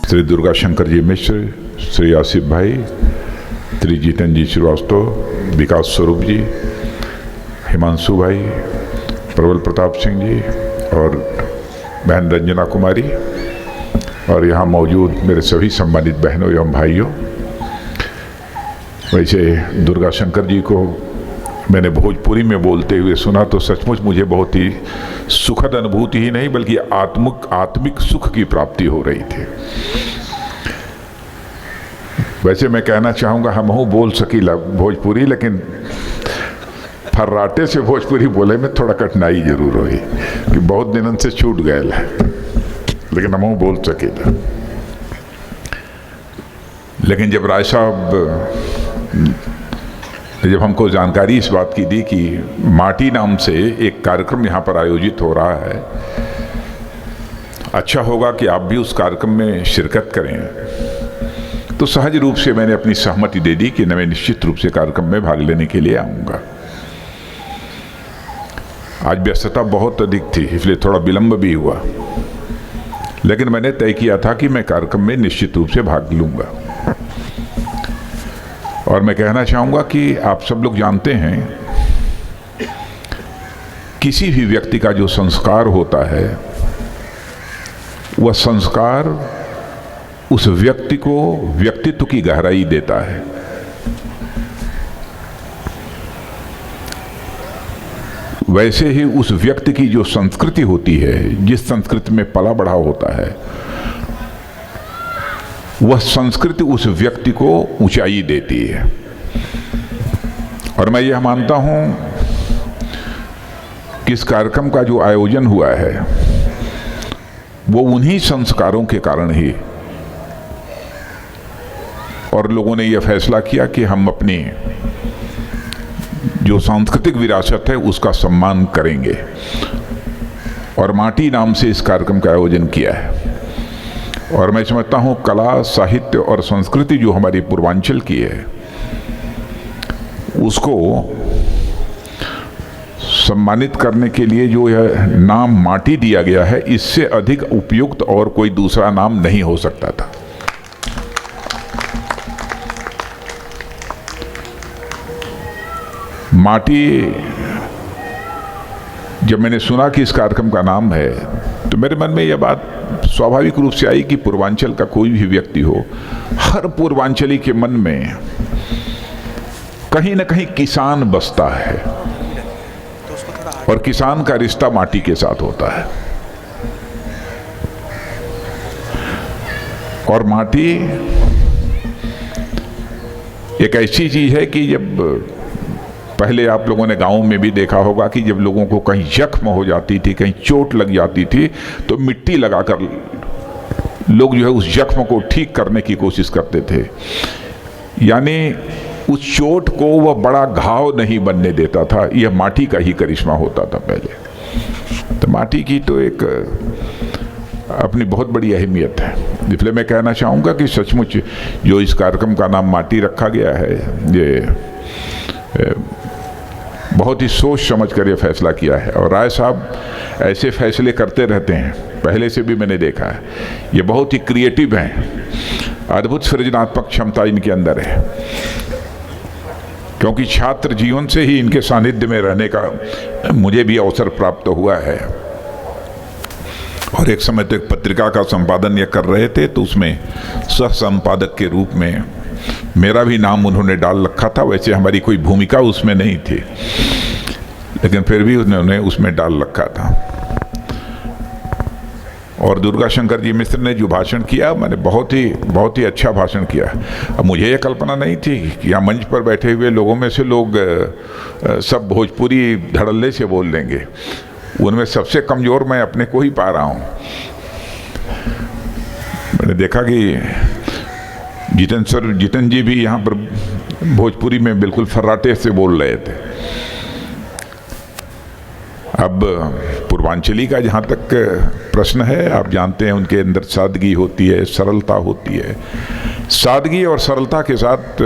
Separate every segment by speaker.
Speaker 1: श्री दुर्गा शंकर जी मिश्र, श्री आसिफ भाई, श्री जीतन जी श्रीवास्तव, विकास स्वरूप जी, हिमांशु भाई, प्रबल प्रताप सिंह जी और बहन रंजना कुमारी और यहाँ मौजूद मेरे सभी सम्मानित बहनों एवं भाइयों। वैसे दुर्गा शंकर जी को मैंने भोजपुरी में बोलते हुए सुना तो सचमुच मुझे बहुत ही सुखद अनुभूति ही नहीं बल्कि आत्मिक सुख की प्राप्ति हो रही थी। वैसे मैं कहना चाहूँगा हमहू बोल सकीला भोजपुरी, लेकिन फर्राटे से भोजपुरी बोले में थोड़ा कठिनाई जरूर हुई कि बहुत दिनों से छूट गए, लेकिन हमहू बोल सकीला। लेकिन जब राय साहब जब हमको जानकारी इस बात की दी कि माटी नाम से एक कार्यक्रम यहाँ पर आयोजित हो रहा है, अच्छा होगा कि आप भी उस कार्यक्रम में शिरकत करें, तो सहज रूप से मैंने अपनी सहमति दे दी कि मैं निश्चित रूप से कार्यक्रम में भाग लेने के लिए आऊँगा। आज व्यस्तता बहुत अधिक थी इसलिए थोड़ा विलंब भी हुआ, लेकिन मैंने तय किया था कि मैं कार्यक्रम में निश्चित रूप से भाग लूँगा। और मैं कहना चाहूँगा कि आप सब लोग जानते हैं किसी भी व्यक्ति का जो संस्कार होता है वह संस्कार उस व्यक्ति को व्यक्तित्व की गहराई देता है। वैसे ही उस व्यक्ति की जो संस्कृति होती है, जिस संस्कृति में पला बढ़ा होता है, वह संस्कृति उस व्यक्ति को ऊंचाई देती है। और मैं यह मानता हूं कि इस कार्यक्रम का जो आयोजन हुआ है वो उन्हीं संस्कारों के कारण ही, और लोगों ने यह फैसला किया कि हम अपनी जो सांस्कृतिक विरासत है उसका सम्मान करेंगे और माटी नाम से इस कार्यक्रम का आयोजन किया है। और मैं समझता हूँ कला, साहित्य और संस्कृति जो हमारी पूर्वांचल की है उसको सम्मानित करने के लिए जो यह नाम माटी दिया गया है, इससे अधिक उपयुक्त और कोई दूसरा नाम नहीं हो सकता था। माटी, जब मैंने सुना कि इस कार्यक्रम का नाम है तो मेरे मन में यह बात स्वाभाविक रूप से आई कि पूर्वांचल का कोई भी व्यक्ति हो, हर पूर्वांचली के मन में कहीं न कहीं किसान बसता है और किसान का रिश्ता माटी के साथ होता है। और माटी एक ऐसी चीज है कि जब पहले आप लोगों ने गांव में भी देखा होगा कि जब लोगों को कहीं जख्म हो जाती थी, कहीं चोट लग जाती थी, तो मिट्टी लगाकर लोग जो है उस जख्म को ठीक करने की कोशिश करते थे। यानी उस चोट को वह बड़ा घाव नहीं बनने देता था, यह माटी का ही करिश्मा होता था पहले। तो माटी की तो एक अपनी बहुत बड़ी अहमियत है। इसलिए मैं कहना चाहूँगा कि सचमुच जो इस कार्यक्रम का नाम माटी रखा गया है, ये बहुत ही सोच समझ कर ये फैसला किया है। और राय साहब ऐसे फैसले करते रहते हैं, पहले से भी मैंने देखा है। ये बहुत ही क्रिएटिव हैं, अद्भुत सृजनात्मक क्षमता इनके अंदर है, क्योंकि छात्र जीवन से ही इनके सानिध्य में रहने का मुझे भी अवसर प्राप्त हुआ है। और एक समय तो एक पत्रिका का संपादन ये कर रहे थे, तो उसमें सह संपादक के रूप में मेरा भी नाम उन्होंने डाल रखा था। वैसे हमारी कोई भूमिका उसमें नहीं थी, लेकिन फिर भी उन्होंने उसमें डाल रखा था। और दुर्गा शंकर जी मिश्र ने जो भाषण किया, मैंने बहुत ही अच्छा भाषण किया। अब मुझे ये कल्पना नहीं थी कि यहाँ मंच पर बैठे हुए लोगों में से लोग सब भोजपुरी धड़ल्ले से बोल लेंगे। उनमें सबसे कमज़ोर मैं अपने को ही पा रहा हूँ। मैंने देखा कि जीतन जी भी यहाँ पर भोजपुरी में बिल्कुल फर्राटे से बोल रहे थे। अब पूर्वांचली का जहाँ तक प्रश्न है, आप जानते हैं उनके अंदर सादगी होती है, सरलता होती है। सादगी और सरलता के साथ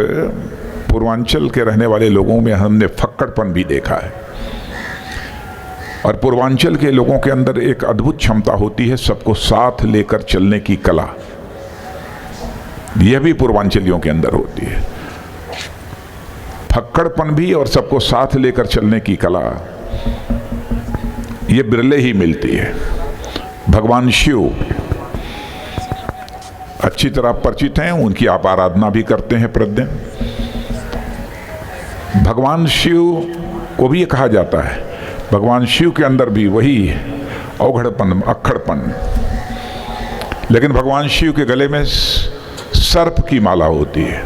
Speaker 1: पूर्वांचल के रहने वाले लोगों में हमने फक्कड़पन भी देखा है। और पूर्वांचल के लोगों के अंदर एक अद्भुत क्षमता होती है सबको साथ लेकर चलने की कला। यह भी पूर्वांचलियों के अंदर होती है। फक्कड़पन भी और सबको साथ लेकर चलने की कला, ये बिरले ही मिलती है। भगवान शिव अच्छी तरह परिचित हैं, उनकी आप आराधना भी करते हैं प्रतिदिन। भगवान शिव को भी ये कहा जाता है, भगवान शिव के अंदर भी वही अवघड़पन, अक्खड़पन, लेकिन भगवान शिव के गले में सर्प की माला होती है।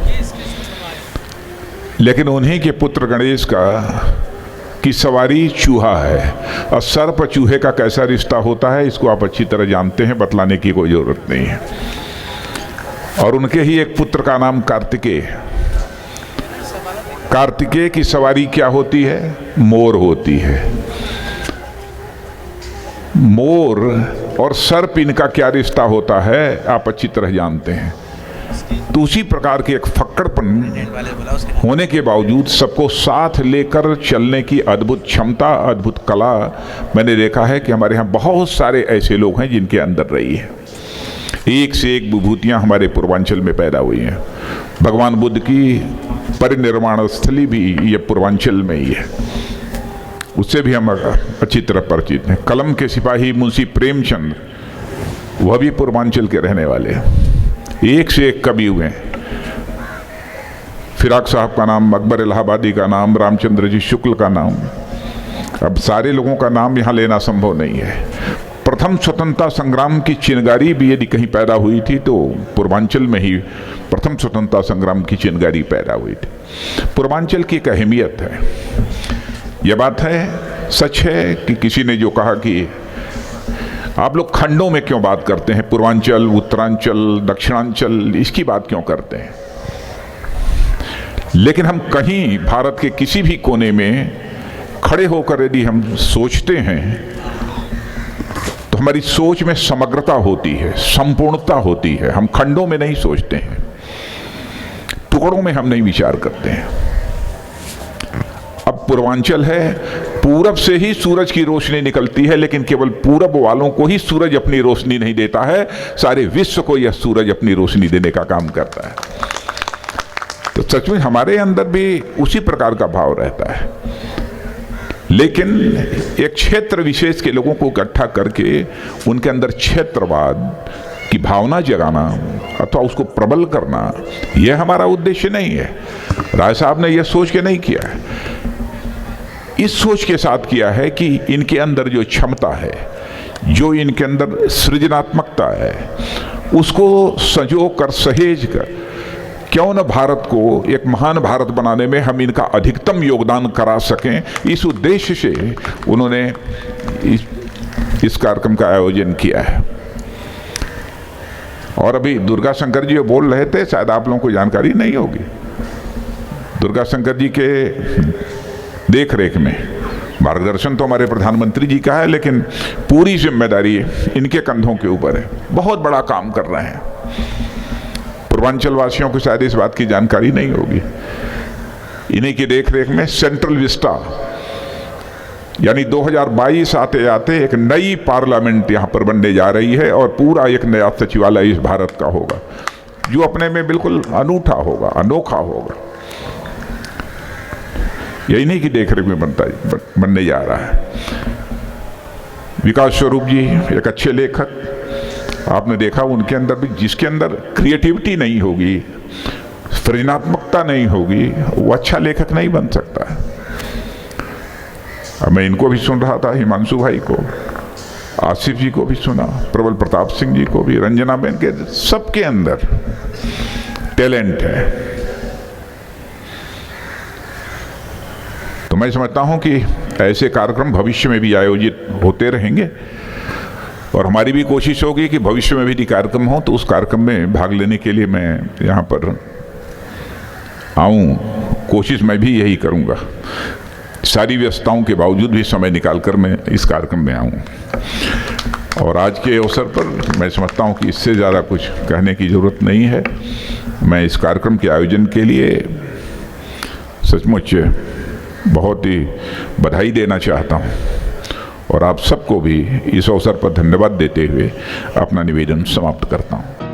Speaker 1: लेकिन उन्हीं के पुत्र गणेश की सवारी चूहा है, और सर्प चूहे का कैसा रिश्ता होता है इसको आप अच्छी तरह जानते हैं, बतलाने की कोई जरूरत नहीं है। और उनके ही एक पुत्र का नाम कार्तिकेय। कार्तिकेय की सवारी क्या होती है? मोर होती है। मोर और सर्प, इनका क्या रिश्ता होता है आप अच्छी तरह जानते हैं। तो उसी प्रकार के एक फक्कड़पन होने के बावजूद सबको साथ लेकर चलने की अद्भुत क्षमता, अद्भुत कला मैंने देखा है कि हमारे यहाँ बहुत सारे ऐसे लोग हैं जिनके अंदर रही है। एक से एक विभूतियाँ हमारे पूर्वांचल में पैदा हुई हैं। भगवान बुद्ध की परिनिर्वाण स्थली भी ये पूर्वांचल में ही है, उससे भी हम अच्छी तरह परिचित हैं। कलम के सिपाही मुंशी प्रेमचंद, वह भी पूर्वांचल के रहने वाले हैं। एक से एक कवि हुए हैं। फिराक साहब का नाम, अकबर इलाहाबादी का नाम, रामचंद्र जी शुक्ल का नाम, अब सारे लोगों का नाम यहाँ लेना संभव नहीं है। प्रथम स्वतंत्रता संग्राम की चिनगारी भी यदि कहीं पैदा हुई थी तो पूर्वांचल में ही प्रथम स्वतंत्रता संग्राम की चिनगारी पैदा हुई थी। पूर्वांचल की एक अहमियत है। यह बात है, सच है कि किसी ने जो कहा कि आप लोग खंडों में क्यों बात करते हैं, पूर्वांचल, उत्तरांचल, दक्षिणांचल, इसकी बात क्यों करते हैं। लेकिन हम कहीं भारत के किसी भी कोने में खड़े होकर यदि हम सोचते हैं तो हमारी सोच में समग्रता होती है, संपूर्णता होती है। हम खंडों में नहीं सोचते हैं, टुकड़ों में हम नहीं विचार करते हैं। अब पूर्वांचल है, पूरब से ही सूरज की रोशनी निकलती है, लेकिन केवल पूरब वालों को ही सूरज अपनी रोशनी नहीं देता है, सारे विश्व को यह सूरज अपनी रोशनी देने का काम करता है। तो सच में हमारे अंदर भी उसी प्रकार का भाव रहता है। लेकिन एक क्षेत्र विशेष के लोगों को इकट्ठा करके उनके अंदर क्षेत्रवाद की भावना जगाना अथवा उसको प्रबल करना, यह हमारा उद्देश्य नहीं है। राय साहब ने यह सोच के नहीं किया है, इस सोच के साथ किया है कि इनके अंदर जो क्षमता है, जो इनके अंदर सृजनात्मकता है, उसको संजो कर, सहेज कर क्यों न भारत को एक महान भारत बनाने में हम इनका अधिकतम योगदान करा सकें। इस उद्देश्य से उन्होंने इस कार्यक्रम का आयोजन किया है। और अभी दुर्गा शंकर जी बोल रहे थे, शायद आप लोगों को जानकारी नहीं होगी। दुर्गा शंकर जी के देख रेख में मार्गदर्शन तो हमारे प्रधानमंत्री जी का है, लेकिन पूरी जिम्मेदारी इनके कंधों के ऊपर है। बहुत बड़ा काम कर रहे हैं। पूर्वांचल वासियों को शायद इस बात की जानकारी नहीं होगी। इन्हीं की देख रेख में सेंट्रल विस्टा यानी 2022 आते आते एक नई पार्लियामेंट यहाँ पर बनने जा रही है, और पूरा एक नया सचिवालय इस भारत का होगा, जो अपने में बिल्कुल अनूठा होगा, अनोखा होगा। यह इन्हीं की देखरेख में बनने जा रहा है। विकास स्वरूप जी एक अच्छे लेखक, आपने देखा उनके अंदर भी, जिसके अंदर क्रिएटिविटी नहीं होगी, सृजनात्मकता नहीं होगी, वो अच्छा लेखक नहीं बन सकता है। अब मैं इनको भी सुन रहा था, हिमांशु भाई को, आसिफ जी को भी सुना, प्रबल प्रताप सिंह जी को भी, रंजना बेन के, सबके अंदर टैलेंट है। तो मैं समझता हूं कि ऐसे कार्यक्रम भविष्य में भी आयोजित होते रहेंगे, और हमारी भी कोशिश होगी कि भविष्य में भी यदि कार्यक्रम हो तो उस कार्यक्रम में भाग लेने के लिए मैं यहाँ पर आऊँ। कोशिश मैं भी यही करूँगा, सारी व्यस्तताओं के बावजूद भी समय निकालकर मैं इस कार्यक्रम में आऊँ। और आज के अवसर पर मैं समझता हूँ कि इससे ज़्यादा कुछ कहने की ज़रूरत नहीं है। मैं इस कार्यक्रम के आयोजन के लिए सचमुच बहुत ही बधाई देना चाहता हूँ, और आप सबको भी इस अवसर पर धन्यवाद देते हुए अपना निवेदन समाप्त करता हूँ।